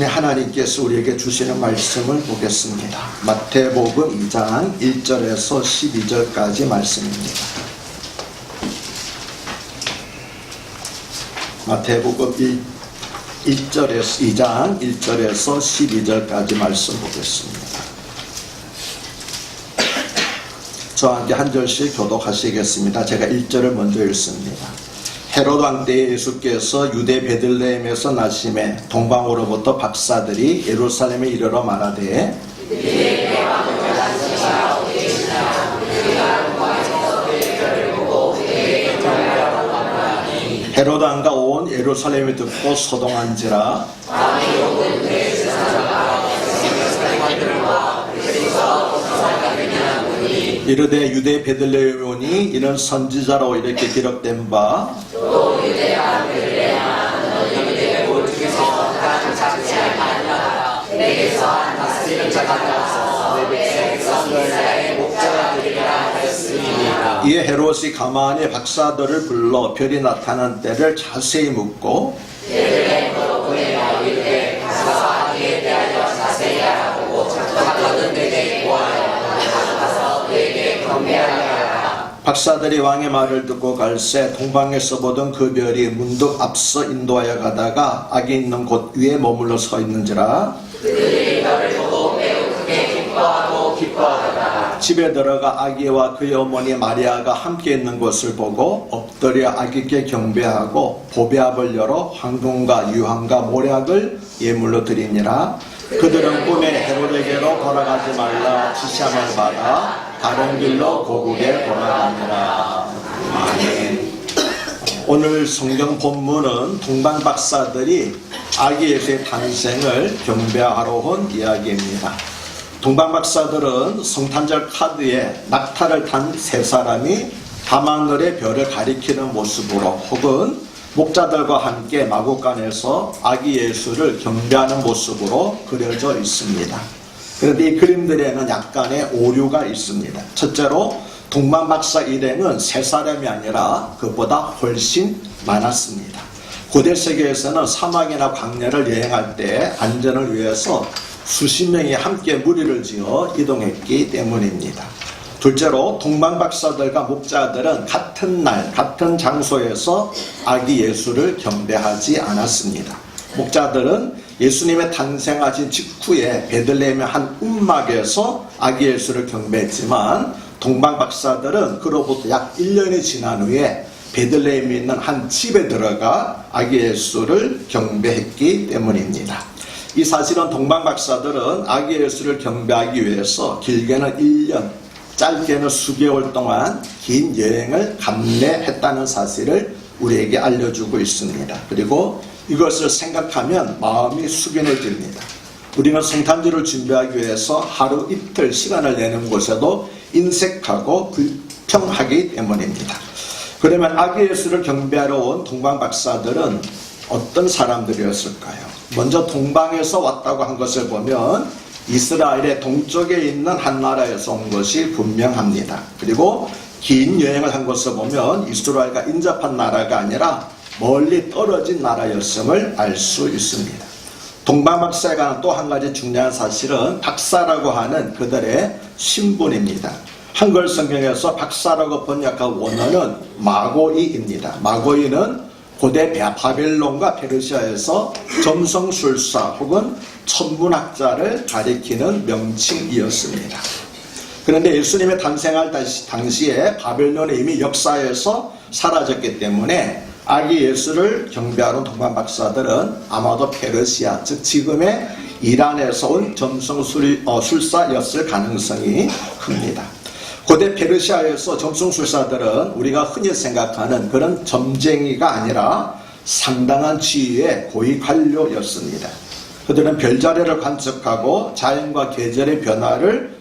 하나님께서 우리에게 주시는 말씀을 보겠습니다. 마태복음 2장 1절에서 12절까지 말씀입니다. 마태복음 2장 1절에서 12절까지 말씀 보겠습니다. 저와 함께 한 절씩 교독하시겠습니다. 제가 1절을 먼저 읽습니다. 헤롯 왕 때에 예수께서 유대 베들레헴에서 나심에 동방으로부터 박사들이 예루살렘에 이르러 말하되 헤롯 왕과 온 예루살렘이 듣고 소동한지라 이르되 유대 베들레헴에 오니 이는 선지자로 이렇게 기록된 바 또 유대와 베들레헴아 너희 유대의 모퉁에서 난 자체할 만이라 내게서 한 다스리는 자가 나와서 내 백성 이스라엘의 목자가 되리라 하였으니라. 이에 헤롯이 가만히 박사들을 불러 별이 나타난 때를 자세히 묻고 베들레헴으로 보내어 이르되 가서 아기에 대하여 자세히 알아보고 가거든 내게 보아요. 가서 그에게 경배하라. 박사들이 왕의 말을 듣고 갈새 동방에서 보던 그 별이 문득 앞서 인도하여 가다가 아기 있는 곳 위에 머물러 서 있는지라 그들이 별을 보고 매우 크게 기뻐하고 기뻐하더라. 집에 들어가 아기와 그의 어머니 마리아가 함께 있는 것을 보고 엎드려 아기께 경배하고 보배압을 열어 황금과 유황과 모략을 예물로 드리니라. 그들은 꿈에 헤롯에게로 돌아가지 말라 지시함을 받아 다른 길로 고국에 돌아가니라. 아멘. 오늘 성경 본문은 동방 박사들이 아기 예수의 탄생을 경배하러 온 이야기입니다. 동방 박사들은 성탄절 카드에 낙타를 탄 세 사람이 밤하늘의 별을 가리키는 모습으로 혹은 목자들과 함께 마구간에서 아기 예수를 경배하는 모습으로 그려져 있습니다. 그런데 이 그림들에는 약간의 오류가 있습니다. 첫째로 동방박사 일행은 세 사람이 아니라 그보다 훨씬 많았습니다. 고대 세계에서는 사막이나 광야를 여행할 때 안전을 위해서 수십 명이 함께 무리를 지어 이동했기 때문입니다. 둘째로 동방박사들과 목자들은 같은 날 같은 장소에서 아기 예수를 경배하지 않았습니다. 목자들은 예수님의 탄생하신 직후에 베들레헴의 한 움막에서 아기 예수를 경배했지만 동방박사들은 그로부터 약 1년이 지난 후에 베들레헴에 있는 한 집에 들어가 아기 예수를 경배했기 때문입니다. 이 사실은 동방박사들은 아기 예수를 경배하기 위해서 길게는 1년 짧게는 수개월 동안 긴 여행을 감내했다는 사실을 우리에게 알려주고 있습니다. 그리고 이것을 생각하면 마음이 숙연해집니다. 우리는 성탄절을 준비하기 위해서 하루 이틀 시간을 내는 곳에도 인색하고 불평하기 때문입니다. 그러면 아기 예수를 경배하러 온 동방 박사들은 어떤 사람들이었을까요? 먼저 동방에서 왔다고 한 것을 보면 이스라엘의 동쪽에 있는 한 나라에서 온 것이 분명합니다. 그리고 긴 여행을 한 것을 보면 이스라엘과 인접한 나라가 아니라 멀리 떨어진 나라였음을 알 수 있습니다. 동방박사에 관한 또 한 가지 중요한 사실은 박사라고 하는 그들의 신분입니다. 한글 성경에서 박사라고 번역한 원어는 마고이입니다. 마고이는 고대 바벨론과 페르시아에서 점성술사 혹은 천문학자를 가리키는 명칭이었습니다. 그런데 예수님의 탄생할 당시에 바벨론이 이미 역사에서 사라졌기 때문에 아기 예수를 경배하는 동방 박사들은 아마도 페르시아, 즉 지금의 이란에서 온 점성술사였을 가능성이 큽니다. 고대 페르시아에서 점성술사들은 우리가 흔히 생각하는 그런 점쟁이가 아니라 상당한 지위의 고위 관료였습니다. 그들은 별자리를 관측하고 자연과 계절의 변화를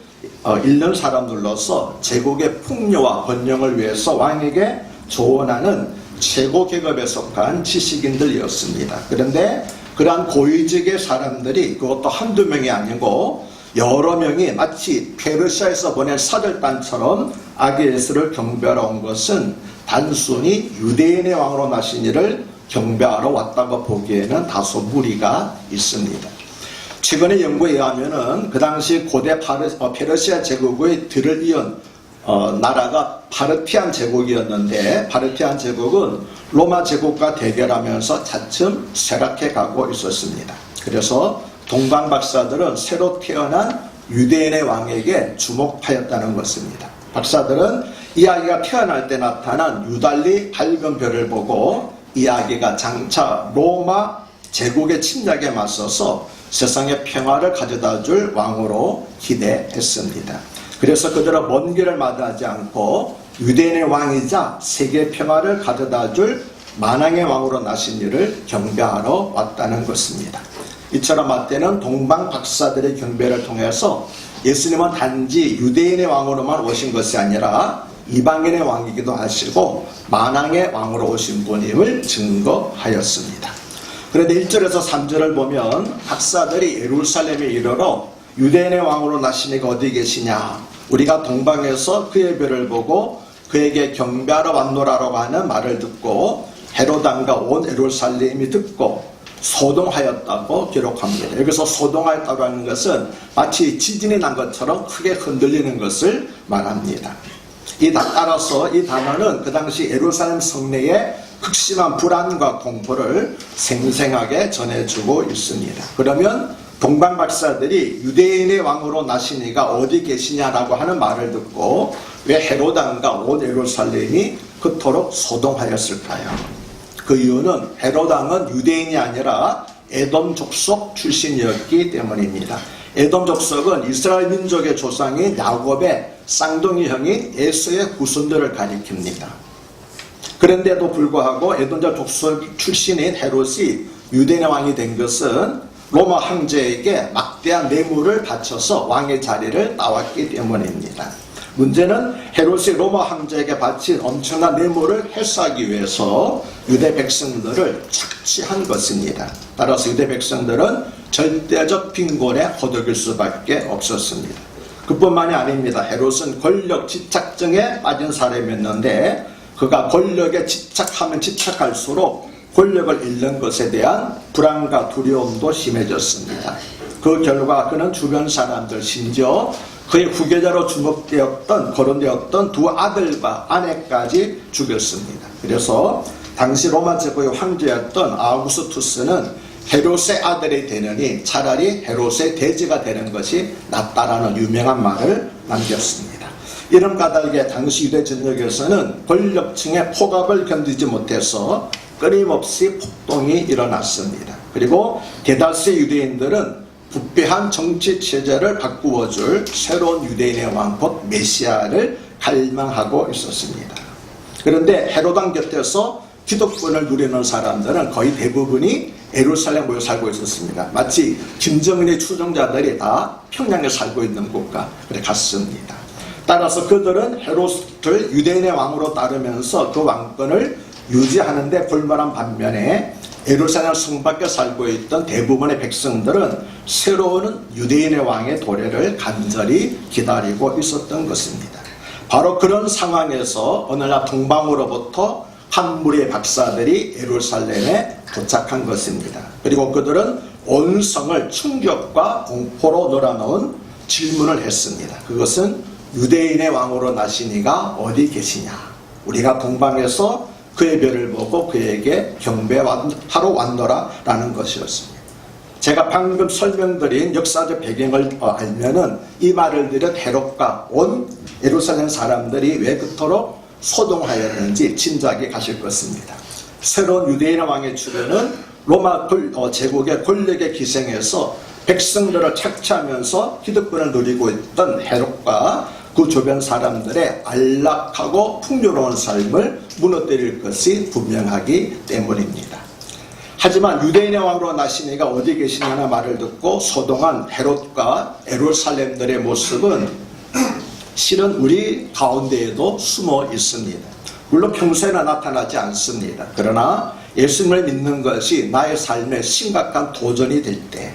읽는 사람들로서 제국의 풍요와 번영을 위해서 왕에게 조언하는 최고 계급에 속한 지식인들이었습니다. 그런데 그러한 고위직의 사람들이 그것도 한두 명이 아니고 여러 명이 마치 페르시아에서 보낸 사절단처럼 아기 예수를 경배하러 온 것은 단순히 유대인의 왕으로 나신 이를 경배하러 왔다고 보기에는 다소 무리가 있습니다. 최근의 연구에 의하면은 그 당시 고대 페르시아 제국의 뒤를 이은 나라가 파르티안 제국이었는데, 파르티안 제국은 로마 제국과 대결하면서 차츰 쇠락해 가고 있었습니다. 그래서 동방 박사들은 새로 태어난 유대인의 왕에게 주목하였다는 것입니다. 박사들은 이 아기가 태어날 때 나타난 유달리 밝은 별을 보고 이 아기가 장차 로마 제국의 침략에 맞서서 세상에 평화를 가져다 줄 왕으로 기대했습니다. 그래서 그들은 먼 길을 마다하지 않고 유대인의 왕이자 세계 평화를 가져다 줄 만왕의 왕으로 나신 이를 경배하러 왔다는 것입니다. 이처럼 마태는 동방 박사들의 경배를 통해서 예수님은 단지 유대인의 왕으로만 오신 것이 아니라 이방인의 왕이기도 하시고 만왕의 왕으로 오신 분임을 증거하였습니다. 그런데 1절에서 3절을 보면 박사들이 예루살렘에 이르러 유대인의 왕으로 나신 이가 어디 계시냐, 우리가 동방에서 그의 별을 보고 그에게 경배하러 왔노라라고 하는 말을 듣고 헤롯 왕과 온 예루살렘이 듣고 소동하였다고 기록합니다. 여기서 소동하였다고 하는 것은 마치 지진이 난 것처럼 크게 흔들리는 것을 말합니다. 따라서 이 단어는 그 당시 예루살렘 성내의 극심한 불안과 공포를 생생하게 전해주고 있습니다. 그러면 동방 박사들이 유대인의 왕으로 나신 이가 어디 계시냐라고 하는 말을 듣고 왜 헤롯 왕과 온 예루살렘이 그토록 소동하였을까요? 그 이유는 헤롯 왕은 유대인이 아니라 에돔 족속 출신이었기 때문입니다. 에돔 족속은 이스라엘 민족의 조상인 야곱의 쌍둥이 형인 에서의 후손들을 가리킵니다. 그런데도 불구하고 에돔 족속 출신인 헤롯이 유대인의 왕이 된 것은 로마 황제에게 막대한 뇌물을 바쳐서 왕의 자리를 따왔기 때문입니다. 문제는 헤롯이 로마 황제에게 바친 엄청난 뇌물을 회수하기 위해서 유대 백성들을 착취한 것입니다. 따라서 유대 백성들은 절대적 빈곤에 허덕일 수밖에 없었습니다. 그뿐만이 아닙니다. 헤롯은 권력 집착증에 빠진 사람이었는데 그가 권력에 집착하면 집착할수록 권력을 잃는 것에 대한 불안과 두려움도 심해졌습니다. 그 결과 그는 주변 사람들, 심지어 그의 후계자로 거론되었던 두 아들과 아내까지 죽였습니다. 그래서 당시 로마 제국의 황제였던 아우구스투스는 헤롯의 아들이 되느니 차라리 헤롯의 돼지가 되는 것이 낫다라는 유명한 말을 남겼습니다. 이런 까닭에 당시 유대 전역에서는 권력층의 폭압을 견디지 못해서 끊임없이 폭동이 일어났습니다. 그리고 대다수의 유대인들은 부패한 정치 체제를 바꾸어줄 새로운 유대인의 왕, 곧 메시아를 갈망하고 있었습니다. 그런데 헤롯 왕 곁에서 기득권을 누리는 사람들은 거의 대부분이 예루살렘에 모여 살고 있었습니다. 마치 김정은의 추종자들이 다 평양에 살고 있는 국가 같습니다. 따라서 그들은 헤롯을 유대인의 왕으로 따르면서 그 왕권을 유지하는 데 불만한 반면에 예루살렘 성 밖에 살고 있던 대부분의 백성들은 새로운 유대인의 왕의 도래를 간절히 기다리고 있었던 것입니다. 바로 그런 상황에서 어느 날 동방으로부터 한 무리의 박사들이 예루살렘에 도착한 것입니다. 그리고 그들은 온 성을 충격과 공포로 놀아놓은 질문을 했습니다. 그것은 유대인의 왕으로 나신 이가 어디 계시냐? 우리가 동방에서 그의 별을 보고 그에게 경배하러 왔노라 라는 것이었습니다. 제가 방금 설명드린 역사적 배경을 알면은 이 말을 들은 헤롯과 온 예루살렘 사람들이 왜 그토록 소동하였는지 짐작이 가실 것입니다. 새로운 유대인의 왕의 출현은 로마 제국의 권력에 기생해서 백성들을 착취하면서 기득권을 누리고 있던 헤롯과 그 주변 사람들의 안락하고 풍요로운 삶을 무너뜨릴 것이 분명하기 때문입니다. 하지만 유대인의 왕으로 나신 이가 어디 계시냐는 말을 듣고 소동한 헤롯과 예루살렘들의 모습은 실은 우리 가운데에도 숨어 있습니다. 물론 평소에는 나타나지 않습니다. 그러나 예수님을 믿는 것이 나의 삶에 심각한 도전이 될 때,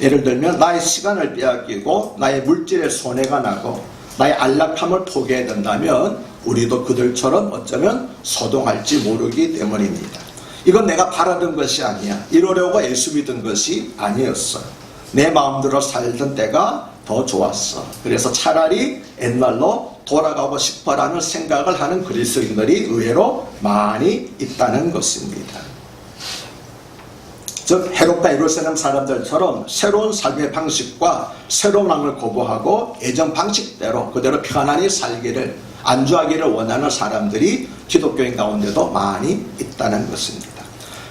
예를 들면 나의 시간을 빼앗기고 나의 물질에 손해가 나고 나의 안락함을 포기해야 된다면 우리도 그들처럼 어쩌면 소동할지 모르기 때문입니다. 이건 내가 바라던 것이 아니야. 이러려고 예수 믿은 것이 아니었어요. 내 마음대로 살던 때가 더 좋았어. 그래서 차라리 옛날로 돌아가고 싶어라는 생각을 하는 그리스도인들이 의외로 많이 있다는 것입니다. 즉 헤롯과 예루살렘 사람들처럼 새로운 삶의 방식과 새로운 왕을 거부하고 예전 방식대로 그대로 편안히 살기를 안주하기를 원하는 사람들이 기독교인 가운데도 많이 있다는 것입니다.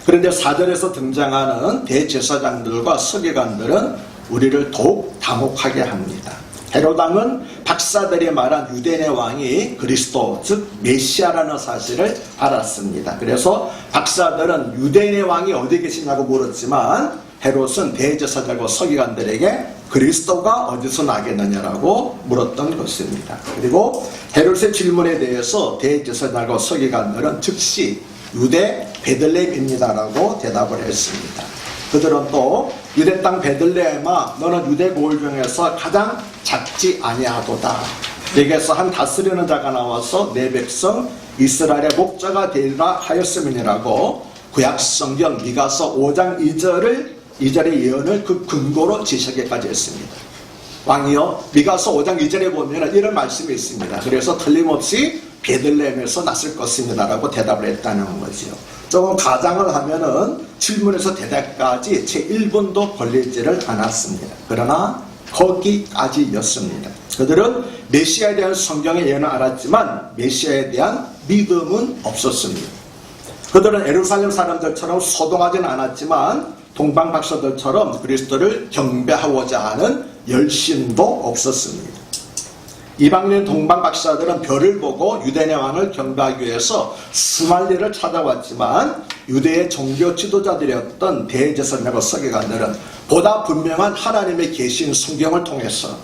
그런데 4절에서 등장하는 대제사장들과 서기관들은 우리를 더욱 당혹하게 합니다. 헤롯 왕은 박사들이 말한 유대인의 왕이 그리스도 즉 메시아라는 사실을 알았습니다. 그래서 박사들은 유대인의 왕이 어디 계시냐고 물었지만 헤롯은 대제사장과 서기관들에게 그리스도가 어디서 나겠느냐라고 물었던 것입니다. 그리고 헤롯의 질문에 대해서 대제사장과 서기관들은 즉시 유대 베들레헴입니다라고 대답을 했습니다. 그들은 또 유대 땅 베들레헴아 너는 유대 고을 중에서 가장 작지 아니하도다. 내게서 한 다스리는 자가 나와서 내 백성 이스라엘의 목자가 되리라 하였음이니라고 구약 성경 미가서 5장 2절의 예언을 그 근거로 지시하기까지 했습니다. 왕이요 미가서 5장 2절에 보면 이런 말씀이 있습니다. 그래서 틀림없이 베들레헴에서 났을 것입니다 라고 대답을 했다는 거죠. 조금 가장을 하면은 질문에서 대답까지 채 1분도 걸리지를 않았습니다. 그러나 거기까지였습니다. 그들은 메시아에 대한 성경의 예언을 알았지만 메시아에 대한 믿음은 없었습니다. 그들은 예루살렘 사람들처럼 소동하지는 않았지만 동방 박사들처럼 그리스도를 경배하고자 하는 열심도 없었습니다. 이방인 동방 박사들은 별을 보고 유대인의 왕을 경배하기 위해서 스말리를 찾아왔지만 유대의 종교 지도자들이었던 대제사장과 서기관들은 보다 분명한 하나님의 계신 성경을 통해서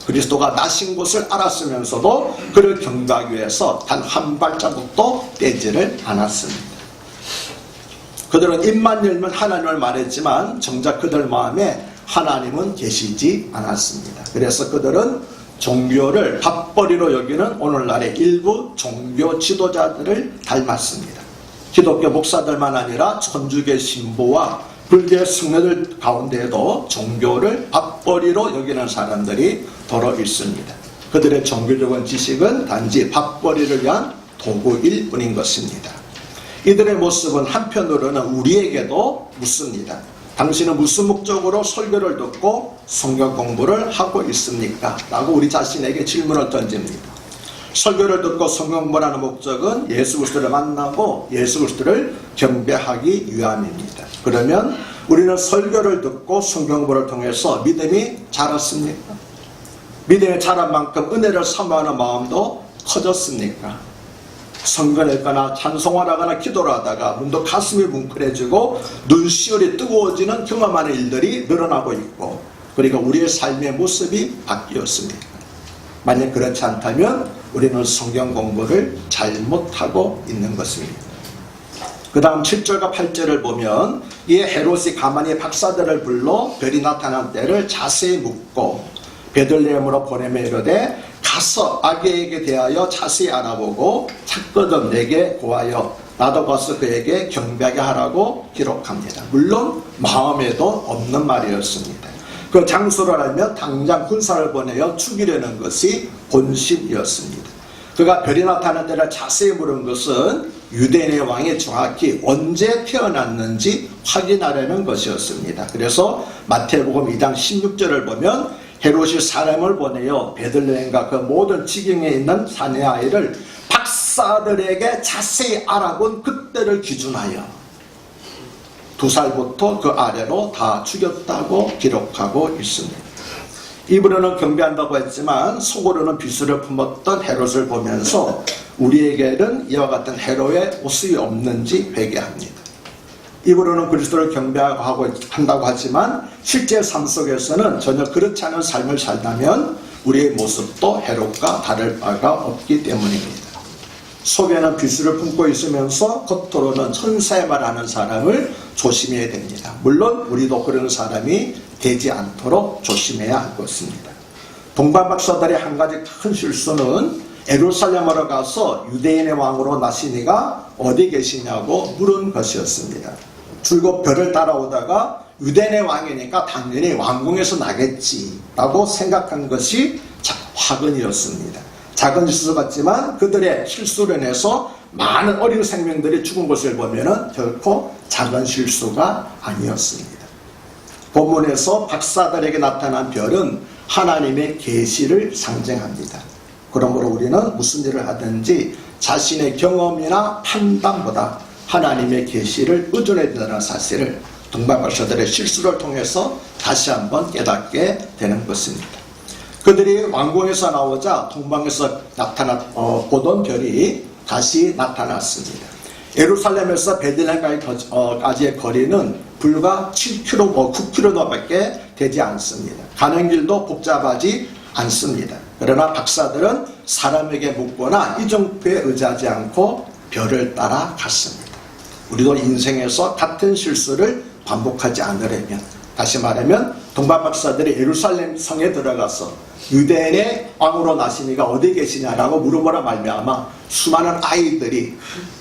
그리스도가 나신 것을 알았으면서도 그를 경배하기 위해서 단 한 발자국도 떼지를 않았습니다. 그들은 입만 열면 하나님을 말했지만 정작 그들 마음에 하나님은 계시지 않았습니다. 그래서 그들은 종교를 밥벌이로 여기는 오늘날의 일부 종교 지도자들을 닮았습니다. 기독교 목사들만 아니라 천주교 신부와 불교의 승려들 가운데에도 종교를 밥벌이로 여기는 사람들이 더러 있습니다. 그들의 종교적인 지식은 단지 밥벌이를 위한 도구일 뿐인 것입니다. 이들의 모습은 한편으로는 우리에게도 묻습니다. 당신은 무슨 목적으로 설교를 듣고 성경 공부를 하고 있습니까? 라고 우리 자신에게 질문을 던집니다. 설교를 듣고 성경 공부를 하는 목적은 예수 그리스도를 만나고 예수 그리스도를 경배하기 위함입니다. 그러면 우리는 설교를 듣고 성경 공부를 통해서 믿음이 자랐습니까? 믿음이 자란 만큼 은혜를 사모하는 마음도 커졌습니까? 성경을 읽거나 찬송을 하거나 기도를 하다가 문득 가슴이 뭉클해지고 눈시울이 뜨거워지는 경험하는 일들이 늘어나고 있고 그리고 우리의 삶의 모습이 바뀌었습니다. 만약 그렇지 않다면 우리는 성경 공부를 잘못하고 있는 것입니다. 그 다음 7절과 8절을 보면 이에 헤롯이 가만히 박사들을 불러 별이 나타난 때를 자세히 묻고 베들레헴으로 보내며 이르되 가서 아기에게 대하여 자세히 알아보고 찾거든 내게 고하여 나도 가서 그에게 경배하게 하라고 기록합니다. 물론 마음에도 없는 말이었습니다. 그 장소를 알면 당장 군사를 보내어 죽이려는 것이 본심이었습니다. 그가 별이 나타난 때를 자세히 물은 것은 유대인의 왕이 정확히 언제 태어났는지 확인하려는 것이었습니다. 그래서 마태복음 2장 16절을 보면 헤롯이 사람을 보내어 베들레헴과 그 모든 지경에 있는 사내 아이를 박사들에게 자세히 알아본 그때를 기준하여 2살부터 그 아래로 다 죽였다고 기록하고 있습니다. 입으로는 경배한다고 했지만 속으로는 비수를 품었던 헤롯을 보면서 우리에게는 이와 같은 헤롯의 모습이 없는지 회개합니다. 입으로는 그리스도를 경배하고 한다고 하지만 실제 삶 속에서는 전혀 그렇지 않은 삶을 살다면 우리의 모습도 헤롯과 다를 바가 없기 때문입니다. 속에는 비수를 품고 있으면서 겉으로는 천사의 말하는 사람을 조심해야 됩니다. 물론 우리도 그런 사람이 되지 않도록 조심해야 할 것입니다. 동방 박사들의 한 가지 큰 실수는 예루살렘으로 가서 유대인의 왕으로 나시니가 어디 계시냐고 물은 것이었습니다. 줄곧 별을 따라오다가 유대인의 왕이니까 당연히 왕궁에서 나겠지라고 생각한 것이 화근이었습니다. 작은 실수 같지만 그들의 실수로 인해서 많은 어린 생명들이 죽은 것을 보면 결코 작은 실수가 아니었습니다. 본문에서 박사들에게 나타난 별은 하나님의 계시를 상징합니다. 그러므로 우리는 무슨 일을 하든지 자신의 경험이나 판단보다 하나님의 계시를 의존해야 된다는 사실을 동방박사들의 실수를 통해서 다시 한번 깨닫게 되는 것입니다. 그들이 왕궁에서 나오자 동방에서 보던 별이 다시 나타났습니다. 예루살렘에서 베들레헴까지의 거리는 불과 7km, 9km밖에 되지 않습니다. 가는 길도 복잡하지 않습니다. 그러나 박사들은 사람에게 묻거나 이정표에 의지하지 않고 별을 따라 갔습니다. 우리도 인생에서 같은 실수를 반복하지 않으려면, 다시 말하면 동방 박사들이 예루살렘 성에 들어가서 유대인의 왕으로 나시니가 어디 계시냐라고 물어보라 말미암아 수많은 아이들이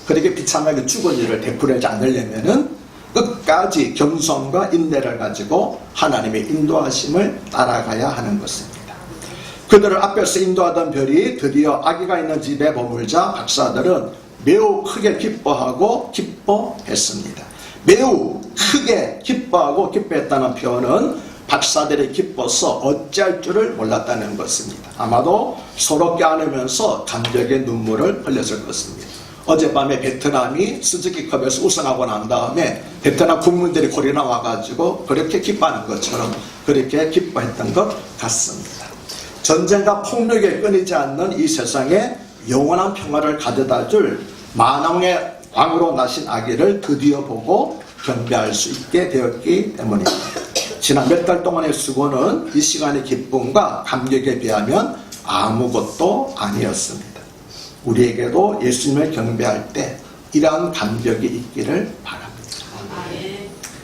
그렇게 비참하게 죽은 일을 되풀이하지 않으려면은 끝까지 겸손과 인내를 가지고 하나님의 인도하심을 따라가야 하는 것입니다. 그들을 앞에서 인도하던 별이 드디어 아기가 있는 집에 머물자 박사들은 매우 크게 기뻐하고 기뻐했습니다. 매우 크게 기뻐하고 기뻐했다는 표현은 박사들이 기뻐서 어찌할 줄을 몰랐다는 것입니다. 아마도 서럽게 안으면서 감격의 눈물을 흘렸을 것입니다. 어젯밤에 베트남이 스즈키컵에서 우승하고 난 다음에 베트남 국민들이 거리 나와가지고 그렇게 기뻐하는 것처럼 그렇게 기뻐했던 것 같습니다. 전쟁과 폭력에 끊이지 않는 이 세상에 영원한 평화를 가져다 줄 만왕의 왕으로 나신 아기를 드디어 보고 경배할 수 있게 되었기 때문입니다. 지난 몇 달 동안의 수고는 이 시간의 기쁨과 감격에 비하면 아무것도 아니었습니다. 우리에게도 예수님을 경배할 때 이러한 감격이 있기를 바랍니다.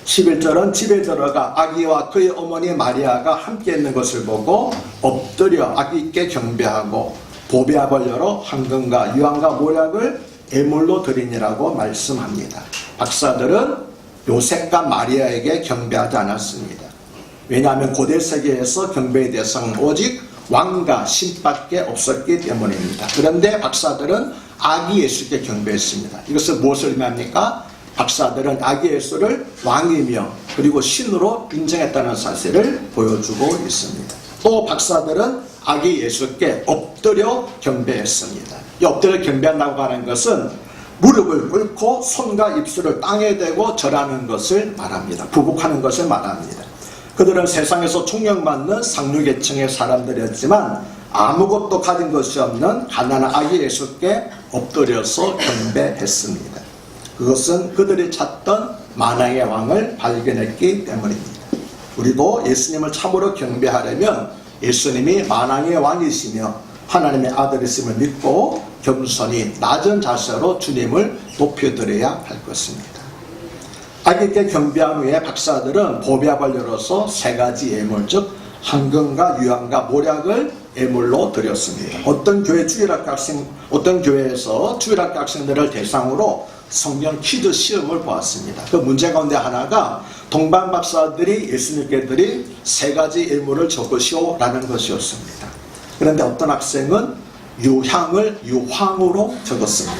11절은 집에 들어가 아기와 그의 어머니 마리아가 함께 있는 것을 보고 엎드려 아기께 경배하고 보배압을 열어 황금과 유황과 모략을 예물로 드리니라고 말씀합니다. 박사들은 요셉과 마리아에게 경배하지 않았습니다. 왜냐하면 고대 세계에서 경배의 대상은 오직 왕과 신밖에 없었기 때문입니다. 그런데 박사들은 아기 예수께 경배했습니다. 이것은 무엇을 의미합니까? 박사들은 아기 예수를 왕이며 그리고 신으로 인정했다는 사실을 보여주고 있습니다. 또 박사들은 아기 예수께 엎드려 경배했습니다. 이 엎드려 경배한다고 하는 것은 무릎을 꿇고 손과 입술을 땅에 대고 절하는 것을 말합니다. 부복하는 것을 말합니다. 그들은 세상에서 총명받는 상류계층의 사람들이었지만 아무것도 가진 것이 없는 가난한 아기 예수께 엎드려서 경배했습니다. 그것은 그들이 찾던 만왕의 왕을 발견했기 때문입니다. 우리도 예수님을 참으로 경배하려면 예수님이 만왕의 왕이시며 하나님의 아들이심을 믿고 겸손히 낮은 자세로 주님을 높여드려야 할 것입니다. 아기께 경배한 후에 박사들은 보배압을 열어서 세 가지 예물, 즉 황금과 유황과 모략을 예물로 드렸습니다. 어떤 교회에서 주일학교 학생들을 대상으로 성경 퀴즈 시험을 보았습니다. 그 문제 가운데 하나가 동방 박사들이 예수님께 드린 세 가지 예물을 적으시오라는 것이었습니다. 그런데 어떤 학생은 유향을 유황으로 적었습니다.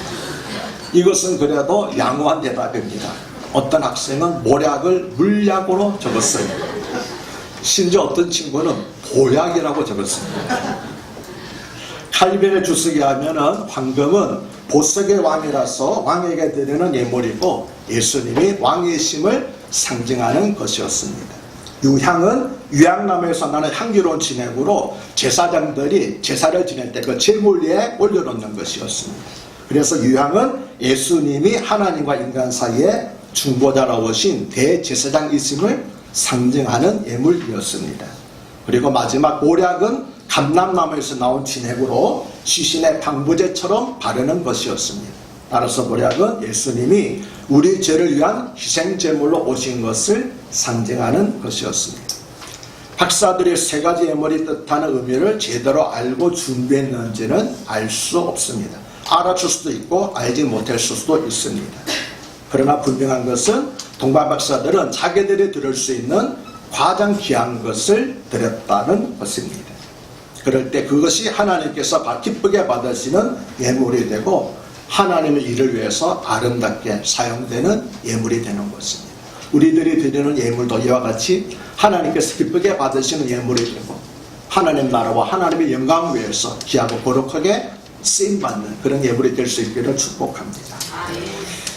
이것은 그래도 양호한 대답입니다. 어떤 학생은 모략을 물약으로 적었어요. 심지어 어떤 친구는 보약이라고 적었습니다. 칼빈의 주석에 하면은 황금은 보석의 왕이라서 왕에게 드리는 예물이고 예수님이 왕이심을 상징하는 것이었습니다. 유향은 유향나무에서 나는 향기로운 진액으로 제사장들이 제사를 지낼 때 그 제물 위에 올려놓는 것이었습니다. 그래서 유향은 예수님이 하나님과 인간 사이에 중보자로 오신 대제사장이심을 상징하는 예물이었습니다. 그리고 마지막 모략은 감람나무에서 나온 진액으로 시신의 방부제처럼 바르는 것이었습니다. 따라서 모략은 예수님이 우리 죄를 위한 희생제물로 오신 것을 상징하는 것이었습니다. 박사들이 세 가지 예물이 뜻하는 의미를 제대로 알고 준비했는지는 알 수 없습니다. 알아줄 수도 있고 알지 못했을 수도 있습니다. 그러나 분명한 것은 동방 박사들은 자기들이 드릴 수 있는 가장 귀한 것을 드렸다는 것입니다. 그럴 때 그것이 하나님께서 기쁘게 받으시는 예물이 되고 하나님의 일을 위해서 아름답게 사용되는 예물이 되는 것입니다. 우리들이 드리는 예물도 이와 같이 하나님께서 기쁘게 받으시는 예물이 되고 하나님 나라와 하나님의 영광을 위해서 귀하고 거룩하게 쓰임받는 그런 예물이 될 수 있기를 축복합니다.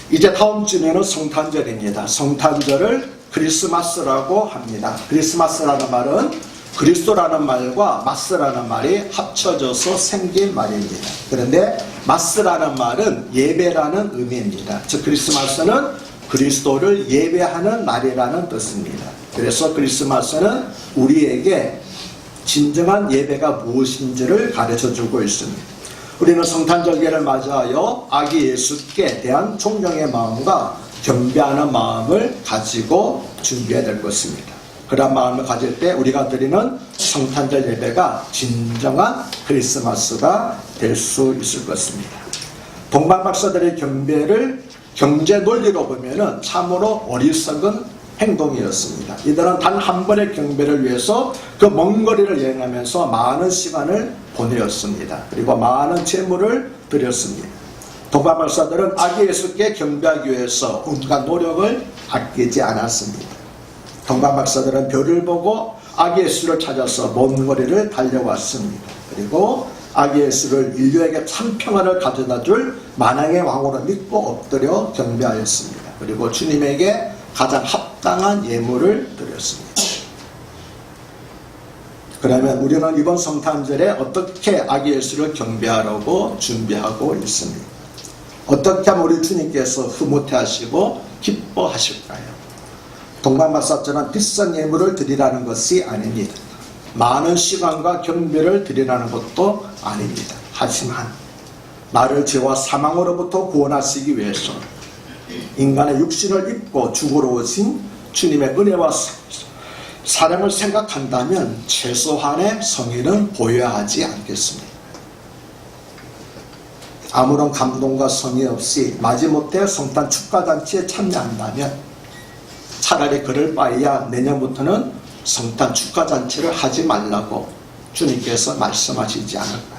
이제 다음 주에는 성탄절입니다. 성탄절을 크리스마스라고 합니다. 크리스마스라는 말은 그리스도라는 말과 마스라는 말이 합쳐져서 생긴 말입니다. 그런데 마스라는 말은 예배라는 의미입니다. 즉 크리스마스는 그리스도를 예배하는 날이라는 뜻입니다. 그래서 크리스마스는 우리에게 진정한 예배가 무엇인지를 가르쳐주고 있습니다. 우리는 성탄절기를 맞이하여 아기 예수께 대한 존경의 마음과 경배하는 마음을 가지고 준비해야 될 것입니다. 그런 마음을 가질 때 우리가 드리는 성탄절 예배가 진정한 크리스마스가 될 수 있을 것입니다. 동방 박사들의 경배를 경제 논리로 보면은 참으로 어리석은 행동이었습니다. 이들은 단 한 번의 경배를 위해서 그 먼 거리를 여행하면서 많은 시간을 보내었습니다. 그리고 많은 재물을 드렸습니다. 동방 박사들은 아기 예수께 경배하기 위해서 온갖 노력을 아끼지 않았습니다. 동방 박사들은 별을 보고 아기 예수를 찾아서 먼 거리를 달려왔습니다. 그리고 아기 예수를 인류에게 참 평안을 가져다 줄 만왕의 왕으로 믿고 엎드려 경배하였습니다. 그리고 주님에게 가장 합당한 예물을 드렸습니다. 그러면 우리는 이번 성탄절에 어떻게 아기 예수를 경배하려고 준비하고 있습니다. 어떻게 하면 우리 주님께서 흐뭇해하시고 기뻐하실까요? 동방박사처럼 비싼 예물을 드리라는 것이 아닙니다. 많은 시간과 경배를 드리라는 것도 아닙니다. 하지만 나를 죄와 사망으로부터 구원하시기 위해서 인간의 육신을 입고 죽으러 오신 주님의 은혜와 사랑을 생각한다면 최소한의 성의는 보여야 하지 않겠습니까? 아무런 감동과 성의 없이 마지못해 성탄 축가잔치에 참여한다면 차라리 그럴 바에야 내년부터는 성탄 축가잔치를 하지 말라고 주님께서 말씀하시지 않을까요?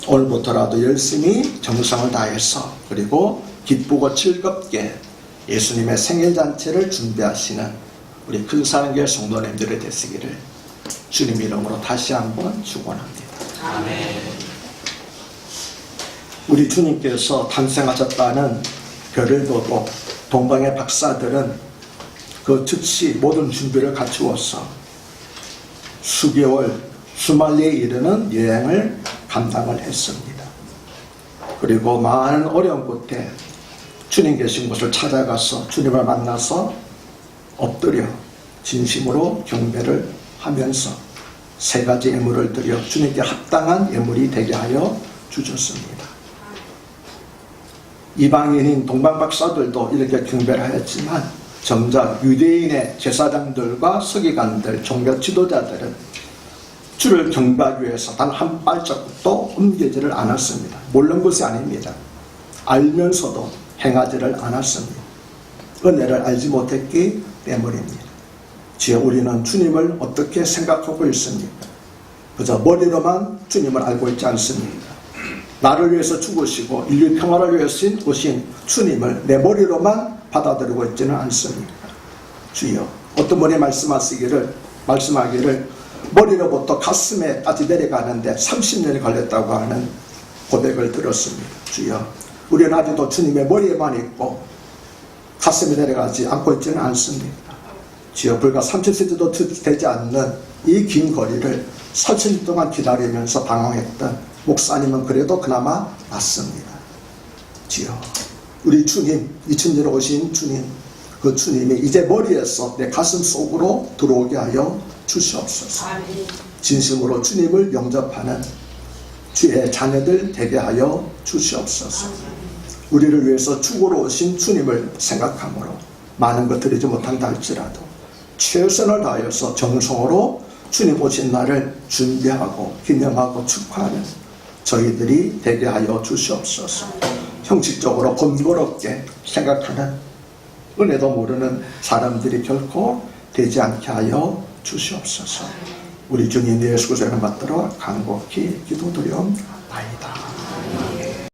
오늘부터라도 열심히 정성을 다해서 그리고 기쁘고 즐겁게 예수님의 생일잔치를 준비하시는 우리 큰사랑교회 성도님들이 되시기를 주님 이름으로 다시 한번 축원합니다. 아멘. 우리 주님께서 탄생하셨다는 별을 보고 동방의 박사들은 그 즉시 모든 준비를 갖추어서 수개월 수만리에 이르는 여행을 감당을 했습니다. 그리고 많은 어려운 끝에 주님 계신 곳을 찾아가서 주님을 만나서 엎드려 진심으로 경배를 하면서 세 가지 예물을 드려 주님께 합당한 예물이 되게 하여 주셨습니다. 이방인인 동방박사들도 이렇게 경배를 하였지만 정작 유대인의 제사장들과 서기관들, 종교 지도자들은 주를 경배하기 위해서 단 한 발자국도 옮기지를 않았습니다. 모르는 것이 아닙니다. 알면서도 행하지를 않았습니다. 은혜를 알지 못했기 때문입니다. 지금 우리는 주님을 어떻게 생각하고 있습니까? 그저 머리로만 주님을 알고 있지 않습니까? 나를 위해서 죽으시고 인류 평화를 위해서 오신 주님을 내 머리로만 받아들이고 있지는 않습니까? 주여, 어떤 분이 말씀하기를 머리로부터 가슴에까지 내려가는데 30년이 걸렸다고 하는 고백을 들었습니다. 주여, 우리는 아직도 주님의 머리에만 있고 가슴에 내려가지 않고 있지는 않습니다. 주여, 불과 30cm도 되지 않는 이 긴 거리를 30년 동안 기다리면서 방황했던 목사님은 그래도 그나마 낫습니다. 주여, 우리 주님, 2000년에 오신 주님, 그 주님이 이제 머리에서 내 가슴 속으로 들어오게 하여 주시옵소서. 진심으로 주님을 영접하는 주의 자녀들 되게 하여 주시옵소서. 우리를 위해서 죽으러 오신 주님을 생각함으로 많은 것 드리지 못한다 할지라도 최선을 다하여서 정성으로 주님 오신 날을 준비하고 기념하고 축하하는 저희들이 되게 하여 주시옵소서. 형식적으로 번거롭게 생각하는 은혜도 모르는 사람들이 결코 되지 않게 하여 주시옵소서. 우리 주님 예수 그리스도를 받들어 간곡히 기도드려옵나이다.